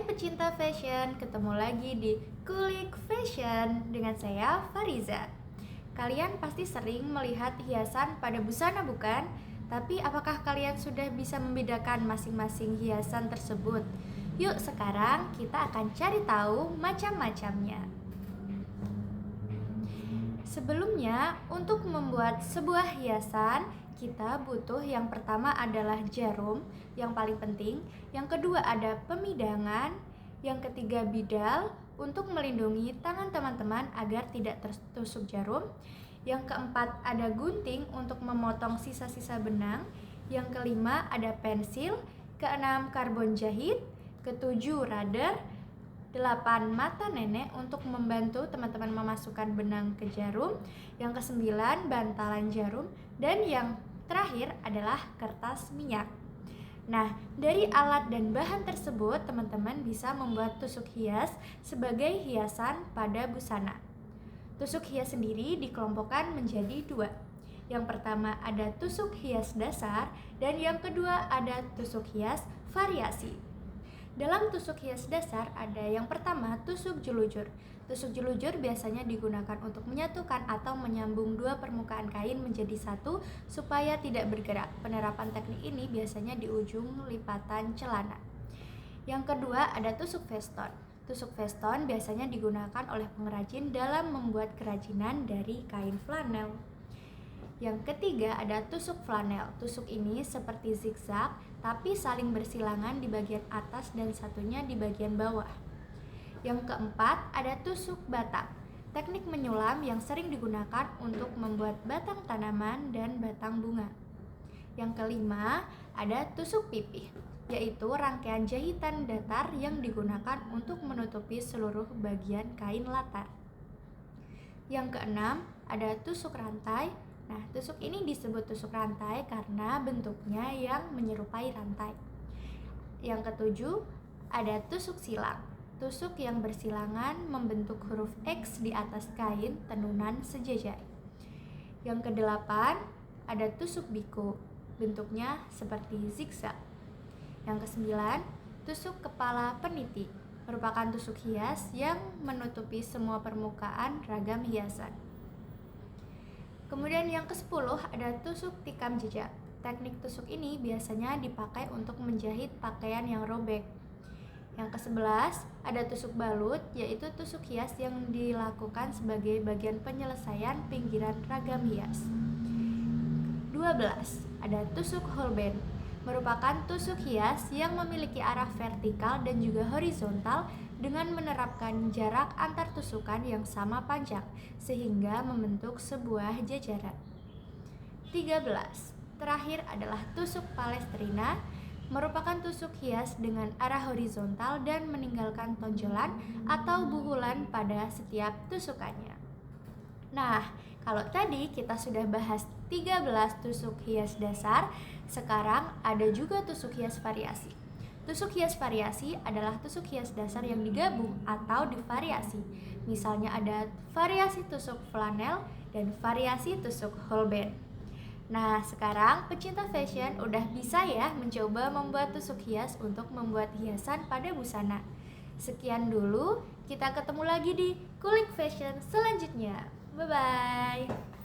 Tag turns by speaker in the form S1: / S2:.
S1: pecinta fashion, ketemu lagi di Kulik Fashion dengan saya Fariza. Kalian pasti sering melihat hiasan pada busana bukan? Tapi apakah kalian sudah bisa membedakan masing-masing hiasan tersebut? Yuk sekarang kita akan cari tahu macam-macamnya. Sebelumnya, untuk membuat sebuah hiasan, kita butuh yang pertama adalah jarum, yang paling penting. Yang kedua ada pemidangan, yang ketiga bidal untuk melindungi tangan teman-teman agar tidak tertusuk jarum. Yang keempat ada gunting untuk memotong sisa-sisa benang. Yang kelima ada pensil, keenam karbon jahit, ketujuh radar, 8 mata nenek untuk membantu teman-teman memasukkan benang ke jarum. Yang ke-9 bantalan jarum. Dan yang terakhir adalah kertas minyak. Nah, dari alat dan bahan tersebut teman-teman bisa membuat tusuk hias sebagai hiasan pada busana. Tusuk hias sendiri dikelompokkan menjadi dua. Yang pertama ada tusuk hias dasar dan yang kedua ada tusuk hias variasi. Dalam tusuk hias dasar ada yang pertama tusuk jelujur. Tusuk jelujur biasanya digunakan untuk menyatukan atau menyambung dua permukaan kain menjadi satu supaya tidak bergerak. Penerapan teknik ini biasanya di ujung lipatan celana. Yang kedua ada tusuk veston. Tusuk veston biasanya digunakan oleh pengrajin dalam membuat kerajinan dari kain flanel. Yang ketiga ada tusuk flanel. Tusuk ini seperti zigzag tapi saling bersilangan di bagian atas dan satunya di bagian bawah. Yang keempat ada tusuk batang. Teknik menyulam yang sering digunakan untuk membuat batang tanaman dan batang bunga. Yang kelima ada tusuk pipih, yaitu rangkaian jahitan datar yang digunakan untuk menutupi seluruh bagian kain latar. Yang keenam ada tusuk rantai. Nah, tusuk ini disebut tusuk rantai karena bentuknya yang menyerupai rantai. Yang ketujuh, ada tusuk silang. Tusuk yang bersilangan membentuk huruf X di atas kain tenunan sejajar. Yang kedelapan, ada tusuk biku. Bentuknya seperti zigzag. Yang kesembilan, tusuk kepala peniti. Merupakan tusuk hias yang menutupi semua permukaan ragam hiasan. Kemudian yang ke-10 ada tusuk tikam jejak. Teknik tusuk ini biasanya dipakai untuk menjahit pakaian yang robek. Yang ke-11 ada tusuk balut, yaitu tusuk hias yang dilakukan sebagai bagian penyelesaian pinggiran ragam hias. 12 ada tusuk holband. Merupakan tusuk hias yang memiliki arah vertikal dan juga horizontal dengan menerapkan jarak antar tusukan yang sama panjang sehingga membentuk sebuah jajaran. 13. Terakhir adalah tusuk palestrina, merupakan tusuk hias dengan arah horizontal dan meninggalkan tonjolan atau buhulan pada setiap tusukannya. Nah, kalau tadi kita sudah bahas 13 tusuk hias dasar, sekarang ada juga tusuk hias variasi. Tusuk hias variasi adalah tusuk hias dasar yang digabung atau divariasi. Misalnya ada variasi tusuk flanel dan variasi tusuk holband. Nah, sekarang pecinta fashion udah bisa ya mencoba membuat tusuk hias untuk membuat hiasan pada busana. Sekian dulu, kita ketemu lagi di Kulik Fashion selanjutnya. Bye-bye.